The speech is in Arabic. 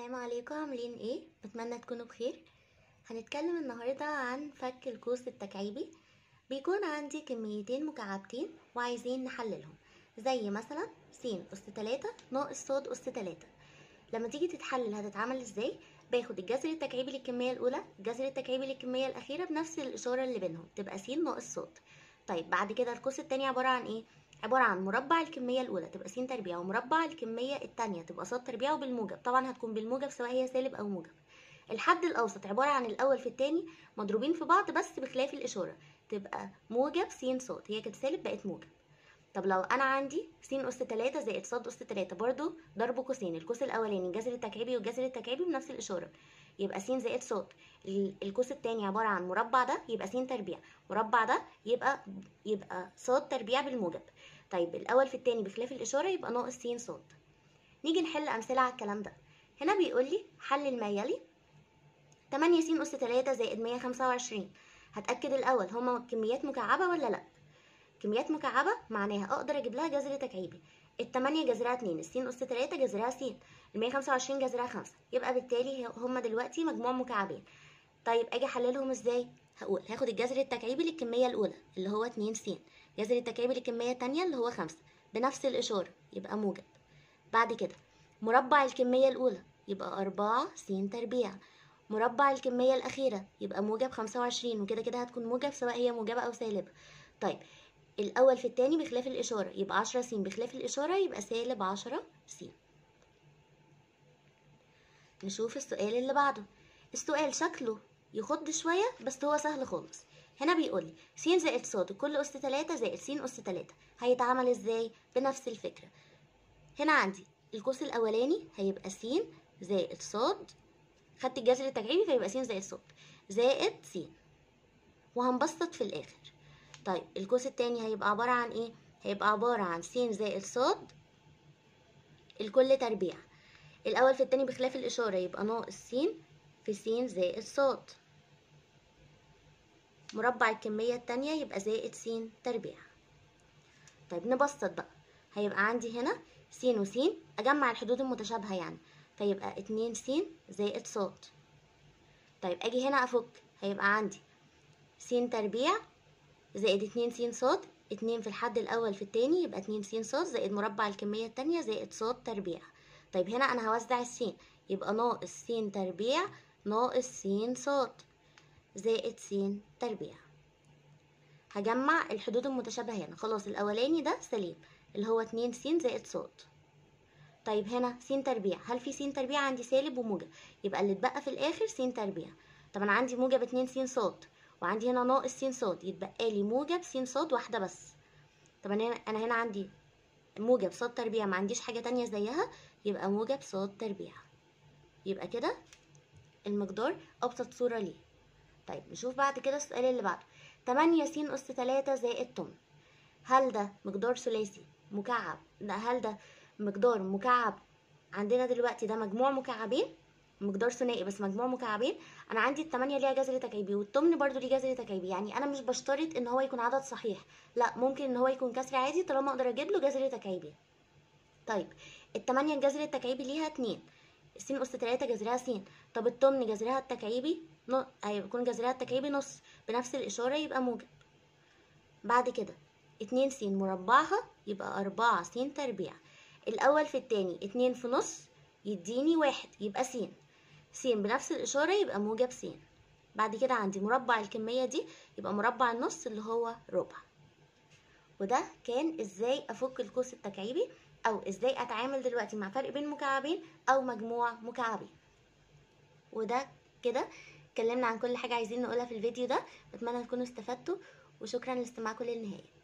السلام عليكم، عاملين ايه؟ بتمنى تكونوا بخير. هنتكلم النهاردة عن فك القوس التكعيبي. بيكون عندي كميتين مكعبتين وعايزين نحللهم، زي مثلا س أس 3 ناقص ص أس 3. لما تيجي تتحلل هتتعمل ازاي؟ باخد الجذر التكعيبي للكمية الأولى، الجذر التكعيبي للكمية الأخيرة بنفس الإشارة اللي بينهم، تبقى س ناقص ص. طيب بعد كده القوس التاني عبارة عن ايه؟ عبارة عن مربع الكمية الأولى تبقى س تربيع، ومربع الكمية التانية تبقى ص تربيع، وبالموجب طبعا هتكون بالموجب سواء هي سالب أو موجب. الحد الأوسط عبارة عن الأول في التاني مضروبين في بعض بس بخلاف الإشارة، تبقى موجب س ص، هي كانت سالب بقت موجب. طب لو انا عندي س أس 3 زائد ص أس 3 برضو ضرب قوسين، القوس الاولاني الجذر التكعيبي والجذر التكعيبي بنفس الاشاره، يبقى س زائد ص. القوس الثاني عباره عن مربع ده يبقى س تربيع، مربع ده يبقى ص تربيع بالموجب. طيب الاول في الثاني بخلاف الاشاره يبقى ناقص س ص. نيجي نحل امثله على الكلام ده. هنا بيقول لي حلل ما يلي 8 س أس 3 زائد 125. هتاكد الاول هما كميات مكعبه ولا لا. كميات مكعبة معناها اقدر اجيب لها جذر تكعيبي. التمانية جذرها 2، السين أس 3 جذرها س، ال125 جذرها 5، يبقى بالتالي هما دلوقتي مجموع مكعبين. طيب اجي احللهم ازاي؟ هاخد الجذر التكعيبي للكمية الأولى اللي هو 2 س، الجذر التكعيبي للكمية التانية اللي هو 5 بنفس الإشارة يبقى موجب. بعد كده مربع الكمية الأولى يبقى 4 س تربيع، مربع الكمية الأخيرة يبقى موجب 25، وكده كده هتكون موجب سواء هي موجبة أو سالبة. طيب الأول في التاني بخلاف الإشارة يبقى 10 س بخلاف الإشارة يبقى سالب 10 س. نشوف السؤال اللي بعده. السؤال شكله يخض شوية بس هو سهل خالص. هنا بيقولي س زائد ص كل أس 3 زائد س أس 3 هيتعمل ازاي؟ بنفس الفكرة. هنا عندي القوس الأولاني هيبقى س زائد ص، خدت الجذر التكعيبي فيبقى س زائد ص زائد س، وهنبسط في الآخر. طيب القوس التاني هيبقى عبارة عن ايه؟ هيبقى عبارة عن س زائد ص الكل تربيع، الأول في التاني بخلاف الإشارة يبقى ناقص س في س زائد ص، مربع الكمية التانية يبقى زائد س تربيع. طيب نبسط بقى، هيبقى عندي هنا س وس، أجمع الحدود المتشابهة يعني، فيبقى 2 س زائد ص. طيب أجي هنا أفك، هيبقى عندي س تربيع زائد 2 س ص، 2 في الحد الأول في التاني يبقى 2 س ص زائد مربع الكمية التانية زائد ص تربيع. طيب هنا أنا هوزع السين يبقى ناقص س تربيع ناقص س ص زائد س تربيع. هجمع الحدود المتشابهة هنا، خلاص الأولاني ده سليم اللي هو 2 س زائد ص. طيب هنا س تربيع، هل في س تربيع؟ عندي سالب وموجب، يبقى اللي اتبقى في الآخر س تربيع. طب أنا عندي موجب 2 س ص وعندي هنا ناقص س ص، يتبقى لي موجب س ص واحدة بس. طب أنا هنا عندي موجب ص تربيع، ما عنديش حاجة تانية زيها، يبقى موجب ص تربيع. يبقى كده المقدار أبسط صورة ليه. طيب نشوف بعد كده السؤال اللي بعده. 8 س أس 3 زائد 8، هل ده مقدار ثلاثي مكعب؟ هل ده مقدار مكعب؟ عندنا دلوقتي ده مجموع مكعبين، مقدار ثنائي بس مجموع مكعبين. انا عندي التمانية ليها جذر تكعيبي والتمن برضو ليه جذر تكعيبي، يعني انا مش بشترط ان هو يكون عدد صحيح، لا ممكن ان هو يكون كسر عادي طالما اقدر اجيب له جذر تكعيبي. طيب التمانية الجذر التكعيبي ليها 2، س أس 3 جذرها س، طب التمن جذرها التكعيبي هيكون جذرها التكعيبي نص بنفس الإشارة يبقى موجب. بعد كده 2 س مربعها يبقى 4 س تربيع، الأول في التاني 2 في نص يديني 1 يبقى س، س بنفس الإشارة يبقى موجب س. بعد كده عندي مربع الكمية دي يبقى مربع النص اللي هو ربع. وده كان ازاي افك القوس التكعيبي، او ازاي اتعامل دلوقتي مع فرق بين مكعبين او مجموع مكعبين. وده كده اتكلمنا عن كل حاجة عايزين نقولها في الفيديو ده، بتمنى تكونوا استفدتوا، وشكرا لاستماعكم للنهاية.